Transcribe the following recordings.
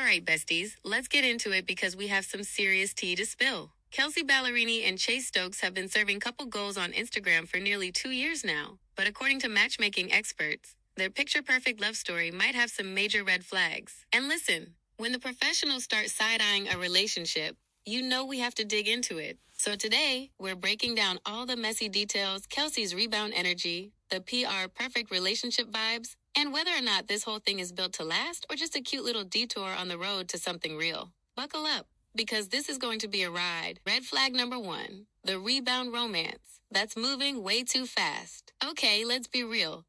right, besties, let's get into it because we have some serious tea to spill. Kelsea Ballerini and Chase Stokes have been serving couple goals on Instagram for nearly 2 years now. But according to matchmaking experts, their picture perfect love story might have some major red flags. And listen, when the professionals start side eyeing a relationship, you know we have to dig into it. So today, we're breaking down all the messy details, Kelsey's rebound energy, the PR perfect relationship vibes, and whether or not this whole thing is built to last or just a cute little detour on the road to something real. Buckle up, because this is going to be a ride. Red flag number 1, the rebound romance. That's moving way too fast. Okay, let's be real.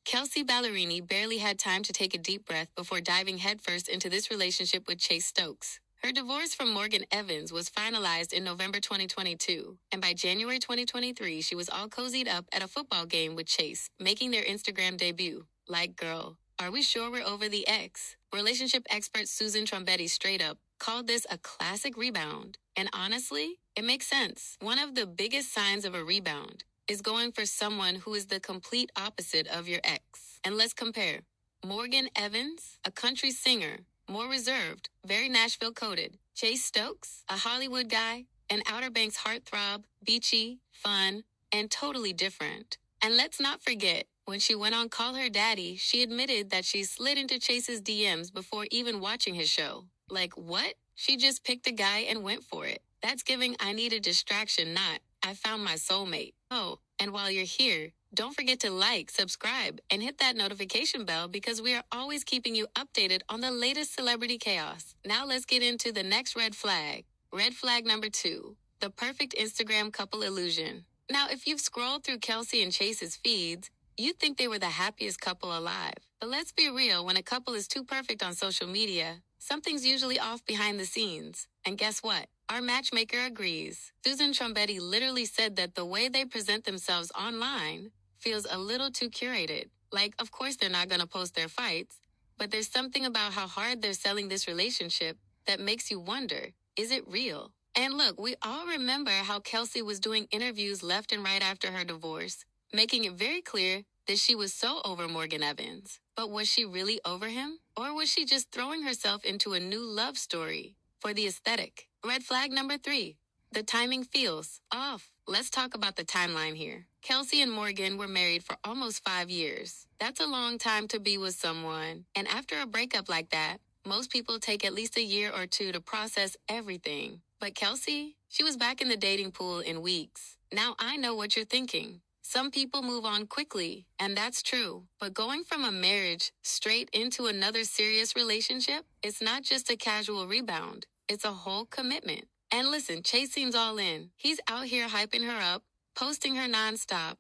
Kelsea Ballerini barely had time to take a deep breath before diving headfirst into this relationship with Chase Stokes. Her divorce from Morgan Evans was finalized in November 2022, and by January 2023, she was all cozied up at a football game with Chase, making their Instagram debut. Like, girl, are we sure we're over the ex? Relationship expert Susan Trombetti straight up called this a classic rebound. And honestly, it makes sense. One of the biggest signs of a rebound is going for someone who is the complete opposite of your ex. And let's compare. Morgan Evans, a country singer, more reserved, very Nashville coded. Chase Stokes, a Hollywood guy, an Outer Banks heartthrob, beachy, fun, and totally different. And let's not forget, when she went on Call Her Daddy, she admitted that she slid into Chase's DMs before even watching his show. Like, what? She just picked a guy and went for it. That's giving I need a distraction, not I found my soulmate. Oh, and while you're here, don't forget to like, subscribe, and hit that notification bell because we are always keeping you updated on the latest celebrity chaos. Now let's get into the next red flag. Red flag number 2, the perfect Instagram couple illusion. Now, if you've scrolled through Kelsea and Chase's feeds, you'd think they were the happiest couple alive. But let's be real, when a couple is too perfect on social media, something's usually off behind the scenes. And guess what? Our matchmaker agrees. Susan Trombetti literally said that the way they present themselves online feels a little too curated. Like, of course they're not going to post their fights, but there's something about how hard they're selling this relationship that makes you wonder, is it real? And look, we all remember how Kelsea was doing interviews left and right after her divorce, making it very clear that she was so over Morgan Evans. But was she really over him? Or was she just throwing herself into a new love story for the aesthetic? Red flag number 3, the timing feels off. Let's talk about the timeline here. Kelsea and Morgan were married for almost 5 years. That's a long time to be with someone. And after a breakup like that, most people take at least a year or 2 to process everything. But Kelsea, she was back in the dating pool in weeks. Now I know what you're thinking. Some people move on quickly, and that's true. But going from a marriage straight into another serious relationship, it's not just a casual rebound. It's a whole commitment. And listen, Chase seems all in. He's out here hyping her up, posting her nonstop,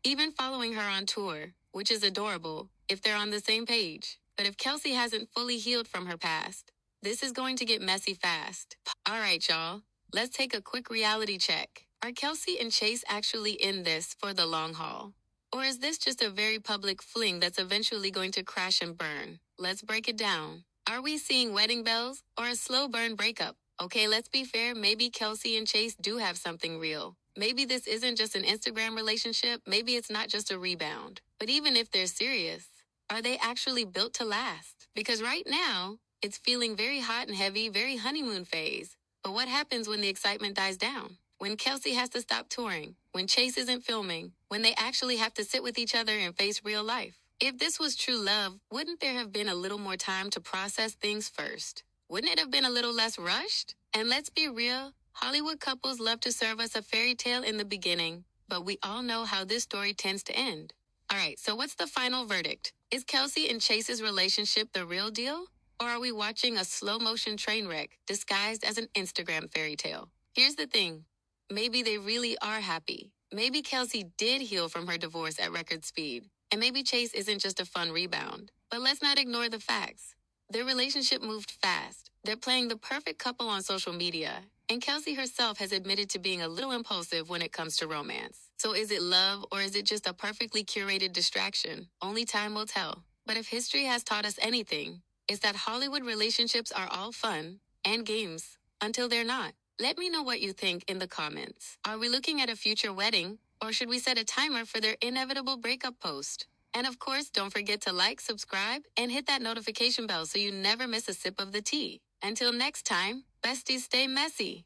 even following her on tour, which is adorable if they're on the same page. But if Kelsea hasn't fully healed from her past, this is going to get messy fast. All right, y'all, let's take a quick reality check. Are Kelsea and Chase actually in this for the long haul? Or is this just a very public fling that's eventually going to crash and burn? Let's break it down. Are we seeing wedding bells or a slow burn breakup? Okay, let's be fair, maybe Kelsea and Chase do have something real. Maybe this isn't just an Instagram relationship, maybe it's not just a rebound. But even if they're serious, are they actually built to last? Because right now, it's feeling very hot and heavy, very honeymoon phase. But what happens when the excitement dies down? When Kelsea has to stop touring, when Chase isn't filming, when they actually have to sit with each other and face real life? If this was true love, wouldn't there have been a little more time to process things first? Wouldn't it have been a little less rushed? And let's be real, Hollywood couples love to serve us a fairy tale in the beginning, but we all know how this story tends to end. Alright, so what's the final verdict? Is Kelsea and Chase's relationship the real deal? Or are we watching a slow-motion train wreck disguised as an Instagram fairy tale? Here's the thing. Maybe they really are happy. Maybe Kelsea did heal from her divorce at record speed. And maybe Chase isn't just a fun rebound. But let's not ignore the facts. Their relationship moved fast. They're playing the perfect couple on social media. And Kelsea herself has admitted to being a little impulsive when it comes to romance. So is it love or is it just a perfectly curated distraction? Only time will tell. But if history has taught us anything, it's that Hollywood relationships are all fun and games until they're not. Let me know what you think in the comments. Are we looking at a future wedding, or should we set a timer for their inevitable breakup post? And of course, don't forget to like, subscribe, and hit that notification bell so you never miss a sip of the tea. Until next time, besties stay messy.